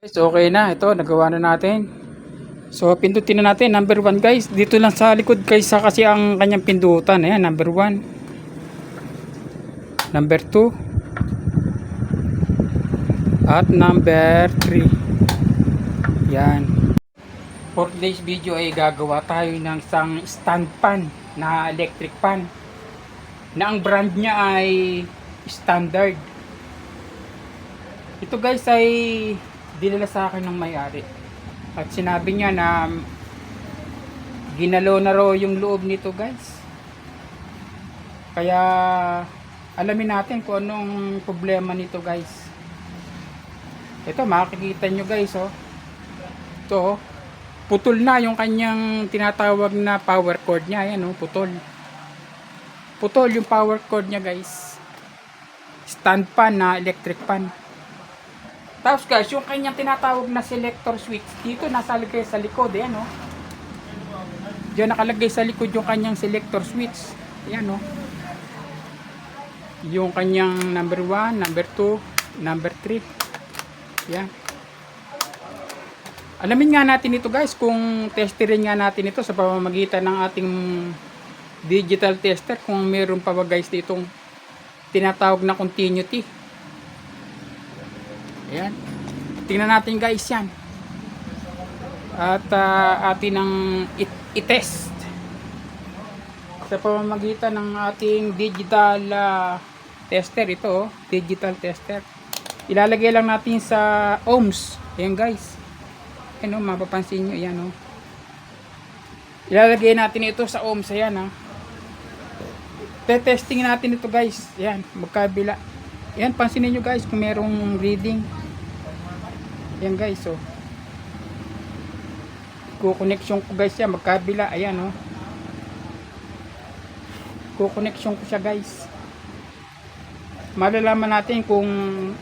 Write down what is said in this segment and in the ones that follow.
Guys, okay na. Ito, nagawa na natin. So, pindutin na natin. Number 1 guys. Dito lang sa likod guys kasi ang kanyang pindutan. Ayan, number 1. Number 2. At number 3. Yan. For today's video ay gagawa tayo ng isang stand fan na electric fan. Na ang brand niya ay standard. Ito guys ay dinala sa akin ng may-ari at sinabi niya na ginalaw na raw yung loob nito guys, kaya alamin natin kung anong problema nito guys. Ito makikita nyo guys, oh. Ito, oh. Putol na yung kanyang tinatawag na power cord nya. Ayan, oh, putol yung power cord nya guys. Stand fan na electric fan. Tapos guys, yung kanyang tinatawag na selector switch, dito nakalagay sa likod, ayan o. Diyan nakalagay sa likod yung kanyang selector switch. Ayan o. Yung kanyang number 1, number 2, number 3. Ayan. Alamin nga natin ito guys, kung testerin nga natin ito sa pamamagitan ng ating digital tester, kung meron pa ba guys ditong tinatawag na continuity. Ayan. Tingnan natin guys yan. At atin ang i-test sa pamamagitan ng ating digital tester. Ito, oh, digital tester. Ilalagay lang natin sa ohms. Ayan guys. Ayan, oh, mapapansin nyo. Ayan, oh. Ilalagay natin ito sa ohms. Ayan, oh. Testing natin ito guys. Ayan, magkabila. Ayan, pansinin nyo guys kung merong reading. Ayan guys, oh. Kukoneksyon ko guys yan, magkabila. Ayan, oh. Kukoneksyon ko siya guys. Malalaman natin kung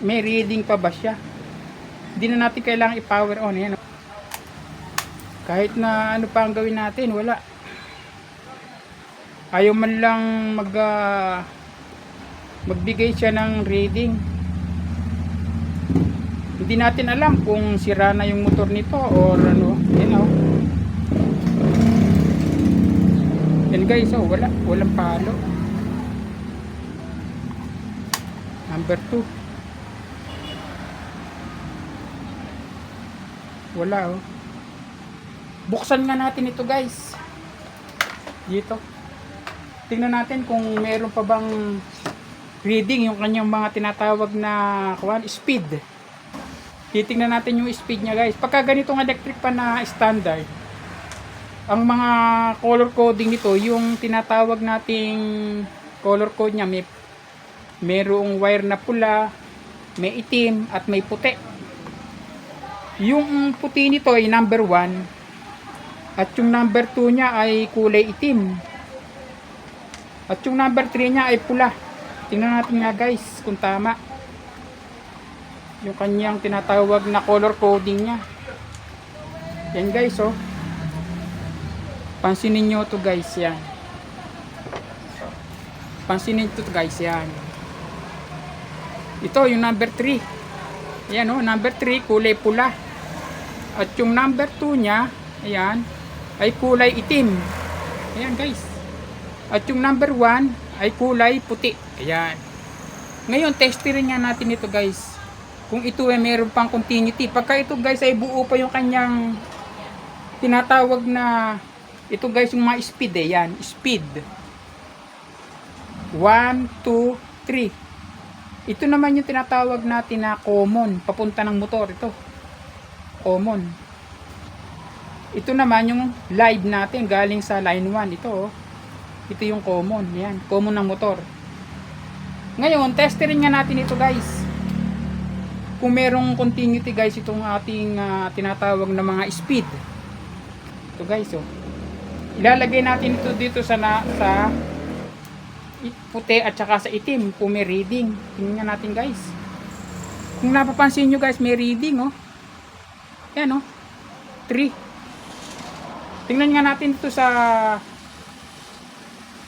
may reading pa ba siya. Hindi na natin kailangan i-power on. Ayan, oh. Kahit na ano pa ang gawin natin, wala. Ayaw man lang magbigay siya ng reading. Hindi natin alam kung sira na yung motor nito or ano. Yan, oh. Yan guys, oh, walang palo. Number 2. Wala, oh. Buksan nga natin ito guys. Dito. Tingnan natin kung meron pa bang reading yung kanyang mga tinatawag na speed. Titingnan natin yung speed niya guys. Pagka ganitong electric fan na standard, ang mga color coding nito, yung tinatawag nating color code niya, merong wire na pula, may itim at may puti. Yung puti nito ay number 1 at yung number 2 niya ay kulay itim at yung number 3 niya ay pula. Tingnan natin nga guys kung tama yung kanyang tinatawag na color coding niya. Yan guys, oh. Pansinin nyo to guys, yan. Pansinin to guys, yan. Ito yung number 3. Ayan, oh, number 3 kulay pula. At yung number 2 nya, ayan, ay kulay itim. Ayan guys. At yung number 1 ay kulay puti. Ayan. Ngayon, testerin nga natin ito guys. Kung ito ay meron pang continuity. Pagka ito guys ay buo pa yung kanyang tinatawag na, ito guys yung mga speed eh. Yan, speed. 1, 2, 3. Ito naman yung tinatawag natin na common. Papunta ng motor. Ito. Common. Ito naman yung live natin galing sa line 1. Ito, oh. Ito yung common. Yan, common ng motor. Ngayon, testerin nga natin ito guys. Kung merong continuity guys itong ating tinatawag na mga speed. Ito guys, oh. Ilalagay natin ito dito sa puti at saka sa itim kung may reading. Tingnan natin guys. Kung napapansin nyo guys, may reading, oh. Yan, oh. 3. Tingnan nga natin ito sa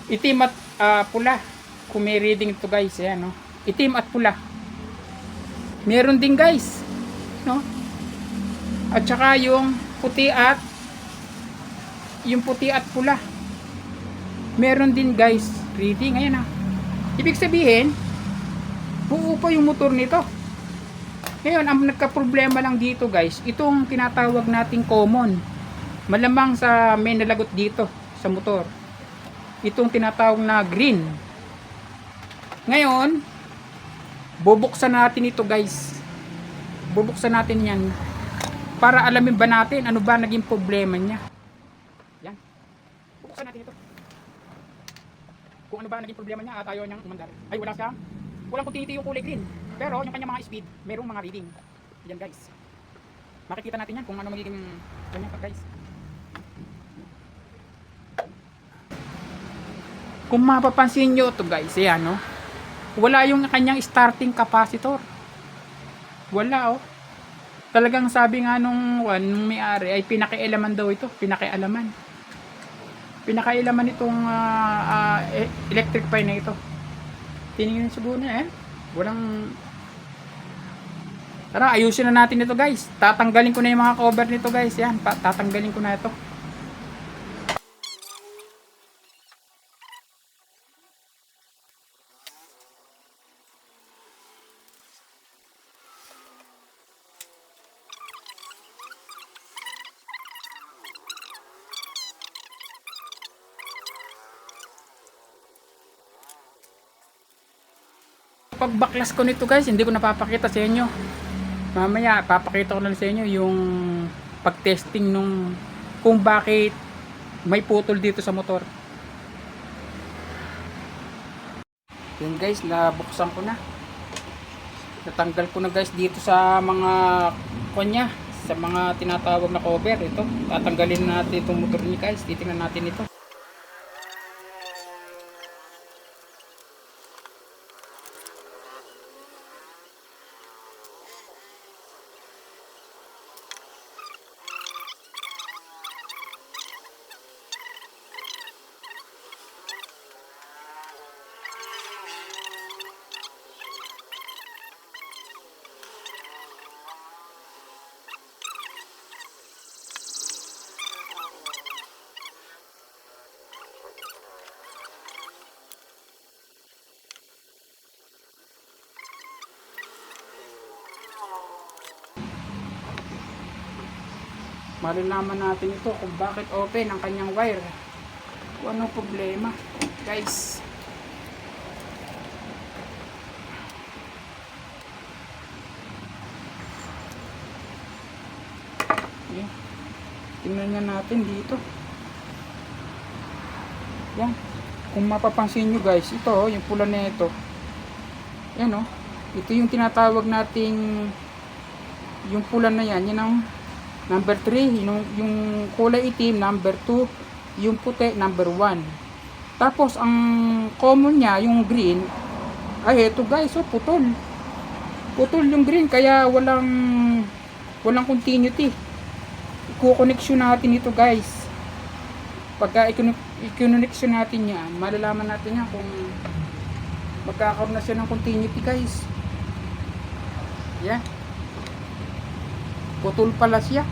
itim at pula. Kung may reading ito guys, ayan, oh. Itim at pula. Meron din guys, no? At saka yung puti at pula. Meron din guys reading. Ayan ha. Ibig sabihin, buo pa yung motor nito. Ngayon, ang nagka-problema lang dito guys, itong tinatawag nating common. Malamang sa may nalagot dito sa motor. Itong tinatawag na green. Ngayon, bubuksan natin ito guys. Bubuksan natin yan para alamin ba natin ano ba naging problema niya. Yan. Bubuksan natin ito. Kung ano ba naging problema niya at ayaw niyang umandar. Ay, walang continuity yung kulay green. Pero yung kanyang mga speed, mayroong mga reading. Yan guys. Makikita natin yan kung ano magiging ganyan pa guys. Kung mapapansin nyo ito guys, ayan no. Wala yung kanyang starting capacitor. Wala oh. Talagang sabi nga nung may-ari ay pinakialaman daw ito. Pinakailaman itong electric pan na ito. Tinignan siguro niya walang. Tara, ayusin na natin ito guys. Tatanggalin ko na yung mga cover nito guys. Yan, tatanggalin ko na ito. Pagbaklas ko nito guys, hindi ko napapakita sa inyo. Mamaya papakita ko na sa inyo yung pag-testing nung kung bakit may putol dito sa motor. Yan guys, nabuksan ko na. Natanggal ko na guys dito sa mga kanya, sa mga tinatawag na cover. Ito, tatanggalin natin itong motor niya guys. Titingnan natin ito. Malalaman natin ito kung bakit open ang kanyang wire. Kung anong problema guys. Okay. Tingnan nga natin dito. Yan. Kung mapapansin nyo guys, ito yung pula na ito. Yan ito yung tinatawag nating yung pula na yan. Yan ang number 3, yung kulay itim, number 2, yung puti, number 1. Tapos, ang common niya, yung green, ay eto guys, putol. Putol yung green, kaya walang continuity. Iko-connection natin ito guys. Pagka i-connection natin yan, malalaman natin yan kung magkakaroon na siya ng continuity guys. Yan. Putol pala siya.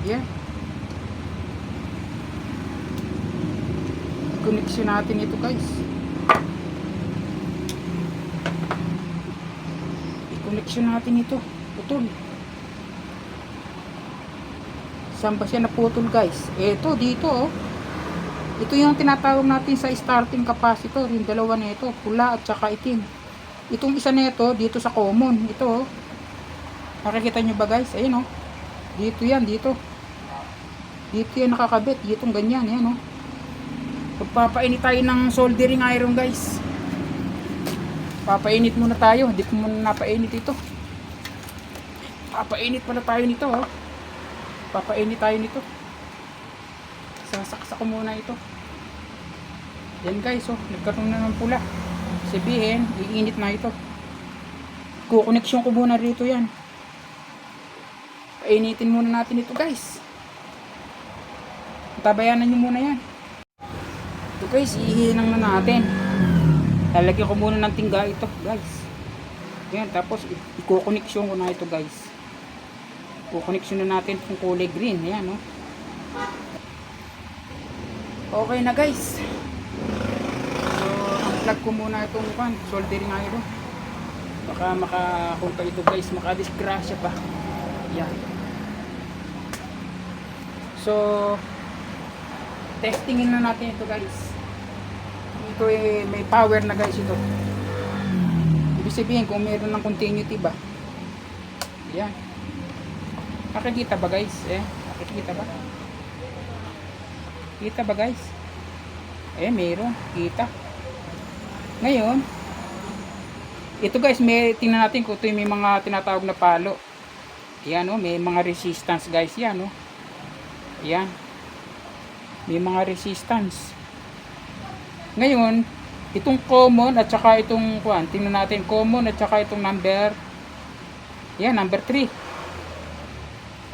Yan. I-connection natin ito guys. I-connection natin ito. Putol. Saan ba siya naputol guys? Ito dito Ito yung tinatawag natin sa starting capacitor. Yung dalawa na ito, pula at saka itim. Itong isa na ito dito sa common. Ito nakikita nyo ba guys? Ayun dito yan, dito yan nakakabit, ditong ganyan, yan Pagpapainit tayo ng soldering iron guys. Papainit muna tayo, hindi ko muna napainit ito. Papainit pala tayo nito Papainit tayo nito. Sasaksak ko muna ito. Yan guys, nagkaroon na ng pula. Sabihin, iinit na ito. Kukoneksyon ko muna rito yan. Painitin muna natin ito guys. Tabayanan nyo muna yan. Ito guys, ihinang na natin. Lalagyan ko muna ng tingga ito guys. Yan, tapos iko-connection ko na ito guys. kukoneksyon na natin itong kulay green. Ayan, no? Okay na guys. So, unplug ko muna itong soldering iron. Baka kung ito guys, makadisgrasya pa. Yan. So, testingin na natin ito guys. Ito may power na guys ito. Ibig sabihin kung meron ng continuity ba. Yan. Nakikita ba guys? Nakikita ba? Kita ba guys? Meron. Kita. Ngayon, ito guys, tingnan natin kung ito may mga tinatawag na palo. Yan, oh, may mga resistance guys. Yan, oh. Yan. May mga resistance. Ngayon, itong common at saka itong tingnan natin, common at saka itong number. Yan, number 3.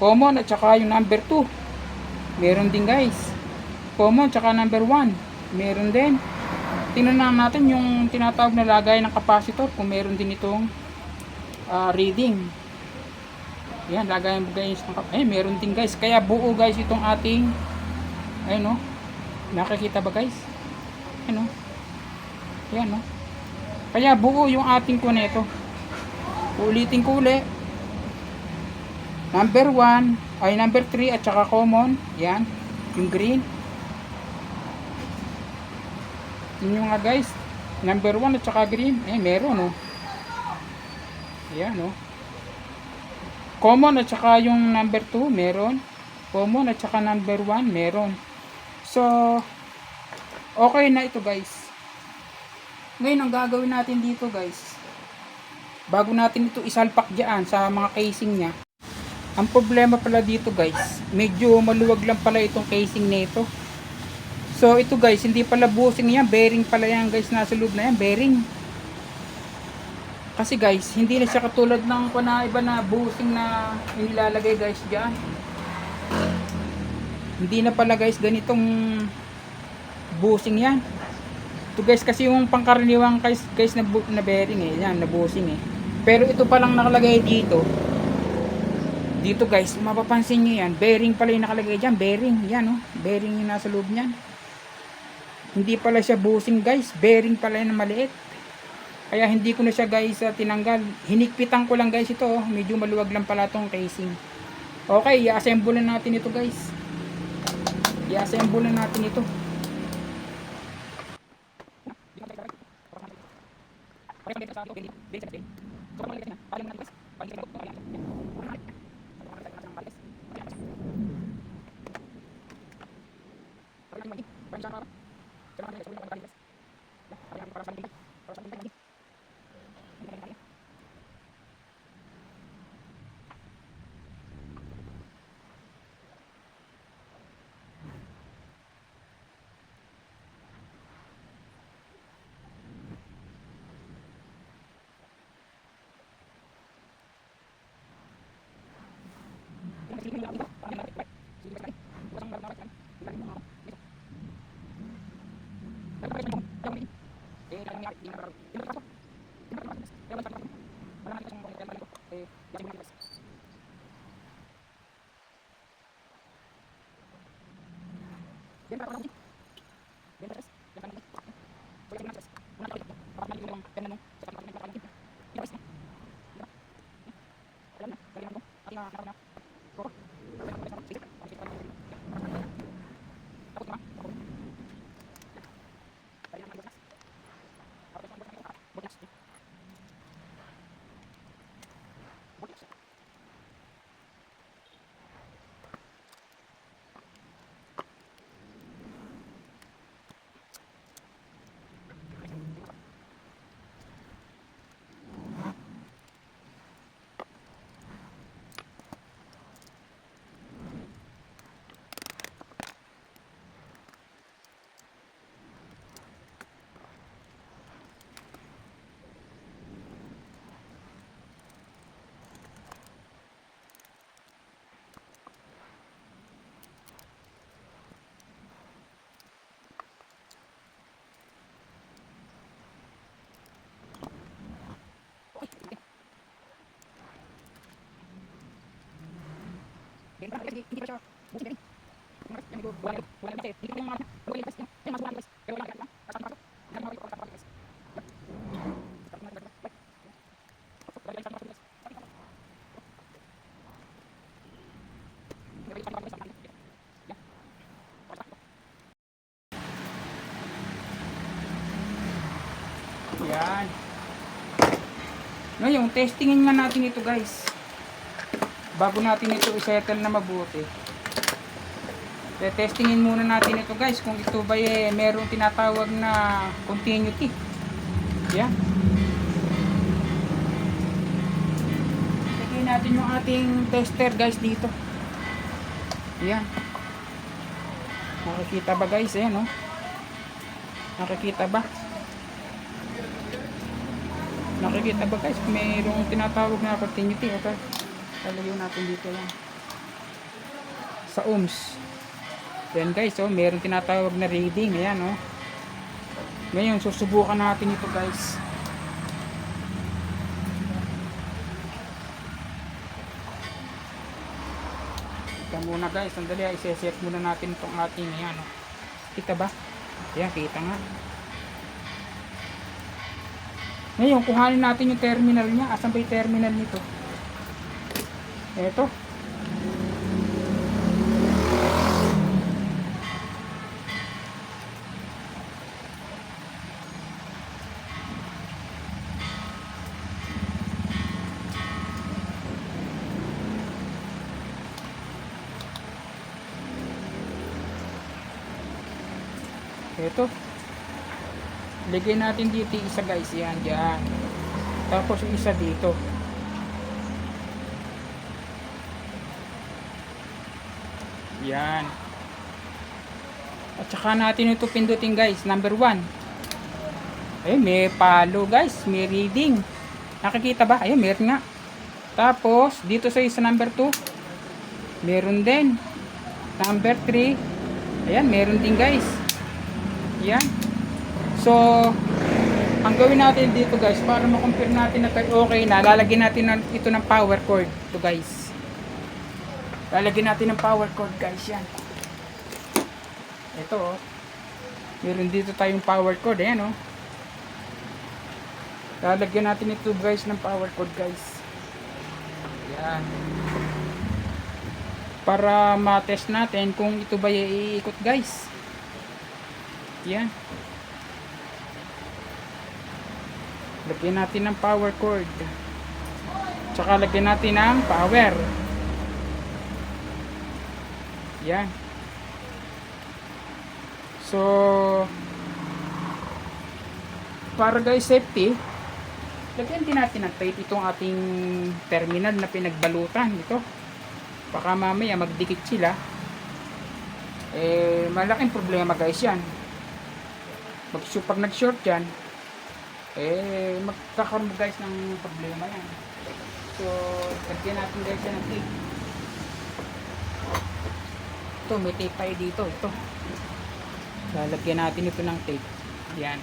Common at saka yung number 2. Meron din guys. Common at saka number 1. Meron din. Tingnan natin yung tinatawag na lagay ng capacitor kung meron din itong reading. Yan, lagay mo guys. Meron din guys. Kaya buo guys itong ating ayun, no? Nakikita ba guys? Ayun, no? Yan, no? Kaya buo yung ating nito. Ulitin ko ulit. Number 1 ay number 3 at saka common. Yan, yung green. Yun nga guys, number 1 at saka green. Meron, oh. Yan, oh. Common at saka yung number 2 meron. Common at saka number 1 meron. So, okay na ito guys. Ngayon ang gagawin natin dito guys, bago natin ito isalpak dyan sa mga casing nya, ang problema pala dito guys, medyo maluwag lang pala itong casing nito. So ito guys, hindi pala bushing yan, bearing pala yan guys, nasa loob na yan, bearing. Kasi guys, hindi na siya katulad ng iba na bushing na inilalagay guys dyan. Hindi na pala guys ganitong bushing yan. Ito guys kasi yung pangkaraniwang guys na bearing yan, na bushing Pero ito palang nakalagay dito. Dito guys, mapapansin nyo yan, bearing pala yung nakalagay dyan, bearing, yan oh, bearing yung nasa loob nyan. Hindi pala siya bushing guys, bearing pala yung maliit. Kaya hindi ko na siya guys tinanggal. Hinikpitan ko lang guys ito, oh. Medyo maluwag lang pala tong casing. Okay, i-assemble na natin ito guys. I-assemble na natin ito. Yan. Ngayon, testingin nga natin ito guys. Bago natin ito isettle na mabuti. Testingin muna natin ito guys kung ito ba merong tinatawag na continuity. Yan. Lagyan natin yung ating tester guys dito. Yan. Nakikita ba guys? Ayan, oh. Nakikita ba? Nakikita ba guys? Mayroong tinatawag na continuity. Okay. Lalagyan natin dito lang. Sa ohms. Yan guys, oh, mayroong tinatawag na reading. Ayan, oh. Ngayon, susubukan natin ito guys. Ito muna guys, sandali, iseset muna natin itong ating, ayan, oh. Kita ba? Ayan, kita nga. Ngayon, kuhanin natin yung terminal niya. Asan ba yung terminal nito? Eto. Eto. Lagay natin dito yung isa guys. Yan, dyan. Tapos yung isa dito. Yan. At saka natin ito pindutin guys. Number 1. Ayun, may palo guys. May reading. Nakikita ba? Ayun, meron nga. Tapos, dito sa isa number 2. Meron din. Number 3. Ayan, meron din guys. Yan. So, ang gawin natin dito guys, para ma-compare natin na okay na, lalagyan natin ito ng power cord. Ito guys. Lalagyan natin ng power cord guys. Yan. Ito, oh. Meron dito tayong power cord. Ayan, oh. Lalagyan natin ito guys ng power cord guys. Yan. Para ma-test natin kung ito ba iikot guys. Yan. Lagyan natin ng power cord. Tsaka lagyan natin ng power. Yan. So, para guys safety, lagyan din natin ng tape itong ating terminal na pinagbalutan. Ito. Baka mamaya magdikit sila. Malaking problema guys yan. Pag nag-short yan, magkakaroon guys ng problema yan. So, lagyan natin guys yan ng tape. Ito, may tape tayo dito. Ito. Lalagyan natin ito ng tape. Yan.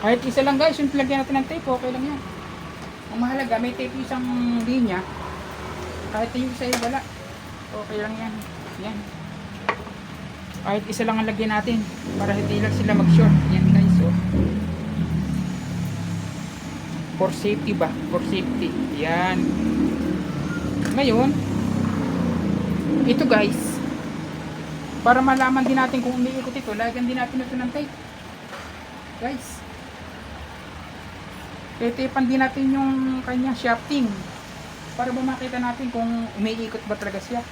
Kahit isa lang guys, yung lagyan natin ng tape, okay lang yan. Ang mahalaga, may tape isang linya. Kahit yung isa wala, okay lang yan. Yan. Kahit isa lang ang lagyan natin para hindi lang sila mag-short. Yan guys, so for safety ba? For safety. Yan. Ngayon, ito guys, para malaman din natin kung umiikot ito, lagyan din natin ito ng tape. Guys. Titipan din natin yung kanya shafting para ba makita natin kung umiikot ba talaga siya.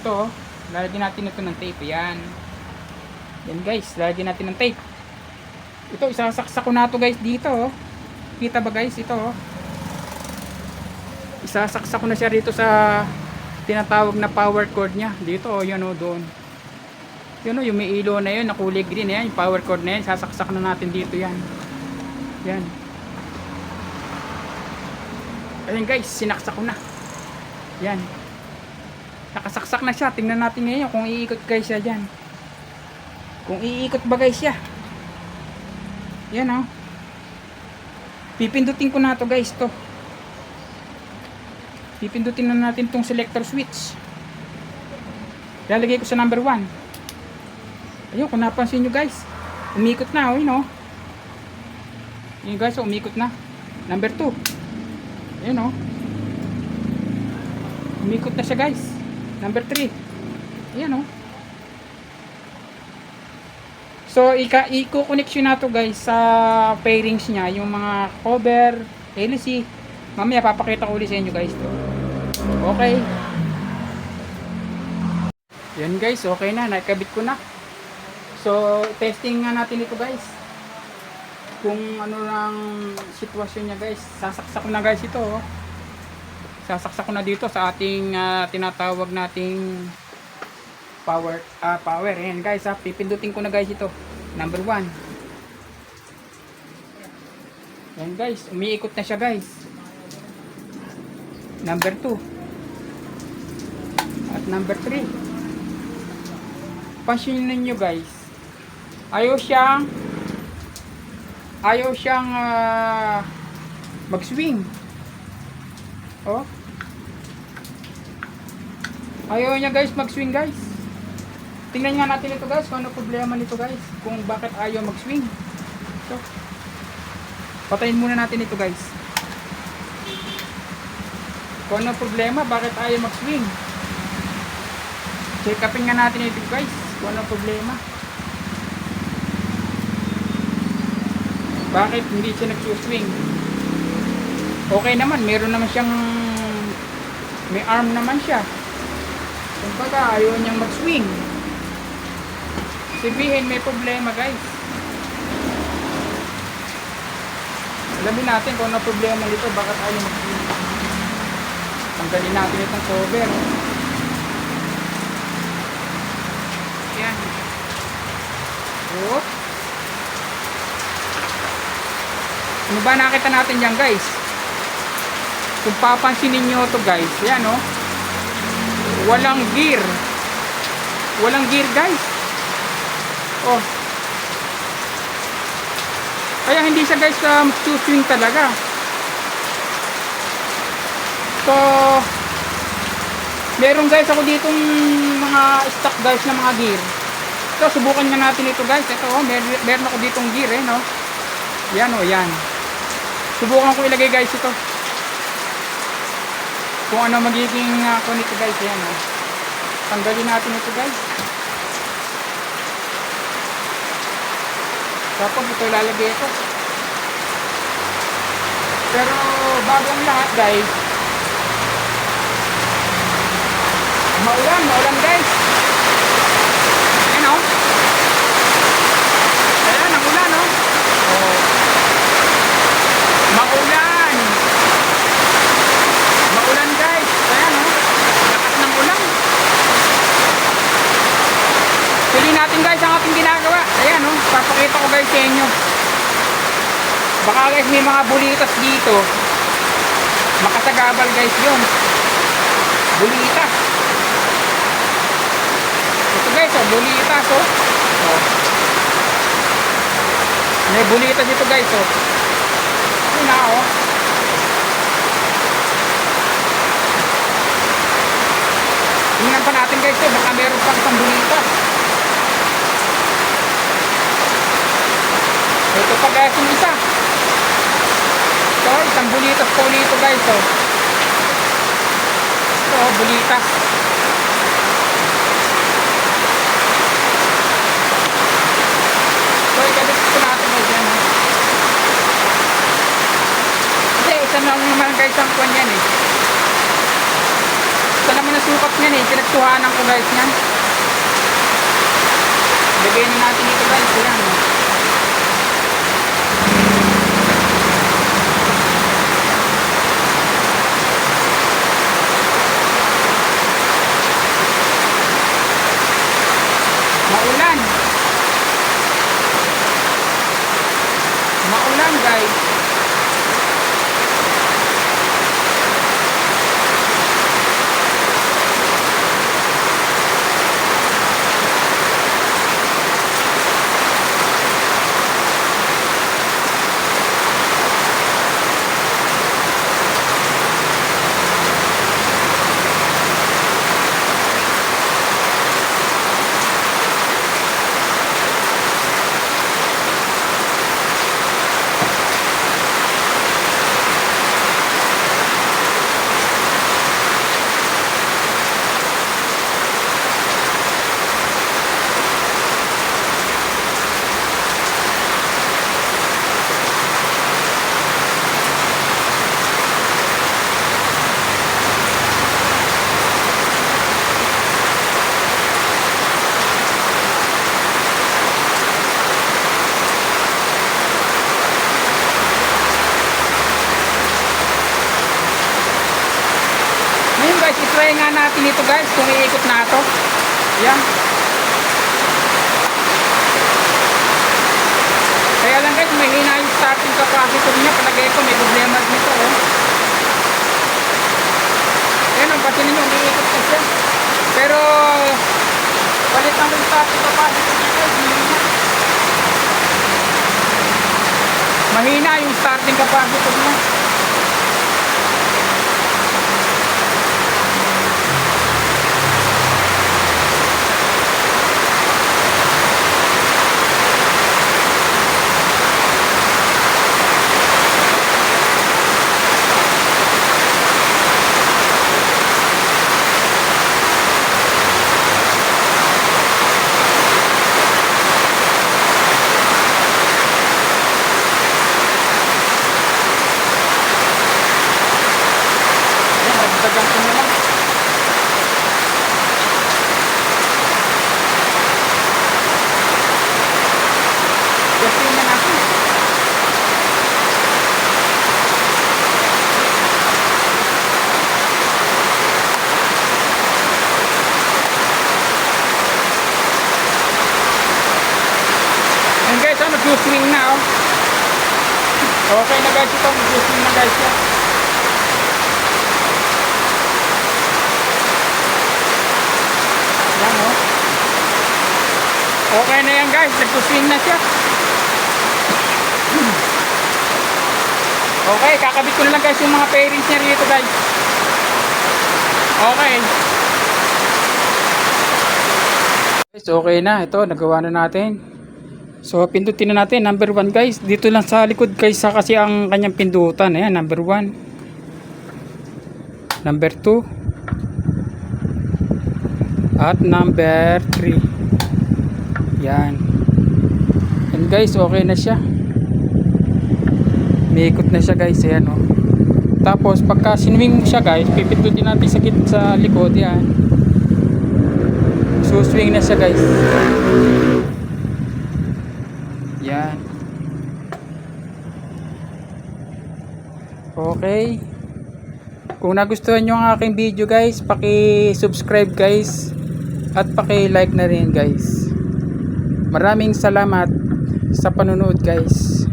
Ito, lalagyan natin ito ng tape. Yan. Yan guys, lalagyan natin ng tape. Ito, isasaksak ko na ito guys dito. Oh. Kita ba guys? Ito. Oh. Isasaksak ko na siya dito sa tinatawag na power cord niya. Dito, oh, yan o, doon. Yun o, yung may ilo na yun, na kulay green. Yan, yung power cord na yan. Isasaksak na natin dito yan. Yan. Ayan guys, sinaksak ko na. Yan. Nakasaksak na siya. Tingnan natin ngayon kung iikot guys siya dyan. Kung iikot ba guys siya. Yan o. Pipindutin ko na to guys to. Pipindutin na natin tong selector switch. Lalagay ko sa number 1. Ayun, kung napansin nyo guys, umikot na, oh, yun, oh. Yun guys, oh, umikot na. Number 2. Ayun, oh. Umikot na siya guys. Number 3. Ayan, oh. So, i-connection na to guys sa pairings niya, yung mga cover, LC. Mamaya papakita ko ulit sa inyo guys to. Okay. Yan guys, okay na, nakabit ko na. So, testing nga natin ito guys. Kung ano lang sitwasyon niya guys. Sasaksak ko na guys ito, oh. Sasaksak ko na dito sa ating tinatawag nating power. Ayan guys, pipindutin ko na guys ito. Number 1. Ayan guys, umiikot na siya guys. Number 2. At number 3. Pansinin nyo guys. Ayaw siyang mag-swing. Oh. Ayaw niya guys mag-swing guys. Tingnan nga natin ito guys, kung ano problema nito guys, kung bakit ayaw mag-swing. So, patayin muna natin ito guys. Kung ano problema, bakit ayaw mag-swing. Check upin nga natin ito guys, kung ano problema. Bakit hindi siya nag-swing? Okay naman, meron naman siyang, may arm naman siya. Kumbaga, ayaw niyang mag-swing. Sabihin may problema guys. Alamin natin kung ano problema nito, bakit ayaw mag-swing. Tanggalin natin itong cover. Yan. Oh. Ano ba nakita natin dyan guys? Kung papansinin nyo ito guys, yan, oh. Walang gear. Walang gear guys. Oh. Kaya hindi siya guys swing talaga. So, meron guys ako ditong mga stock guys na mga gear. So, subukan nga natin ito guys. Ito, oh, meron ako ditong gear, no? Yan, oh, yan. Subukan ko ilagay guys ito. Kung ano magiging nito guys, yan, oh. Tanggalin natin ito guys. Tapos ito lalagay ito. Pero bago ang lahat guys, maulan guys. Ayan, oh. Ayan ang ulan, oh. Oh. Maulan guys. Ayan, oh. Lakas ng ulan. Tuloy natin guys ang ating ginagawa. Ayan, oh. Papakita ko guys sa inyo. Baka guys may mga bulitas dito. Makasagabal guys yun. Bulitas. Ito guys, oh. Bulitas, oh. Oh. May bulitas dito guys, oh. Ito na, oh. Tingnan pa natin guys, oh. Baka meron pang isang bulitas. Ito pa guys yung isa. So, isang bulitas po ulit ito guys, oh. Ito, bulitas. So, ikabit ko natin guys yan, oh. Kasi isa na naman guys ang kwan yan, eh. Isa naman ang sukat yan, eh. Pinagtuhanan ko guys yan. Lagay na natin ito guys, yan, oh. Maulan guys. try nga natin ito guys kung iikot na ito. Yan. Kaya lang guys, mahina yung starting capacitor niya. Palagay ko may problema nito. Ayan, ang pati ninyo, umiikot na siya. Pero palit lang yung starting capacitor niya guys. Mahina yung starting capacitor niya. Dagdagan ko na lang. Testing na natin. And guys, nag-swing na oh. Okay na guys ito, nag-swing na guys yan. Yan oh. Okay na yan guys, nag-swing na siya. Okay, kakabit ko na lang guys yung mga pairings niya rito guys. Okay. Guys, okay na. Ito, nagawa na natin. So, pindutin na natin. Number 1 guys. Dito lang sa likod guys kasi ang kanyang pindutan. Ayan, number 1. Number 2. At number 3. Yan. And guys, okay na siya. Miikot na siya guys. Ayan o. Tapos, pagka sinwing siya guys, pipindutin natin sa likod. Yan. So, swing na siya guys. Yan. Okay. Kung nagustuhan nyo ang aking video guys, paki-subscribe guys. At paki-like na rin guys. Maraming salamat sa panonood guys.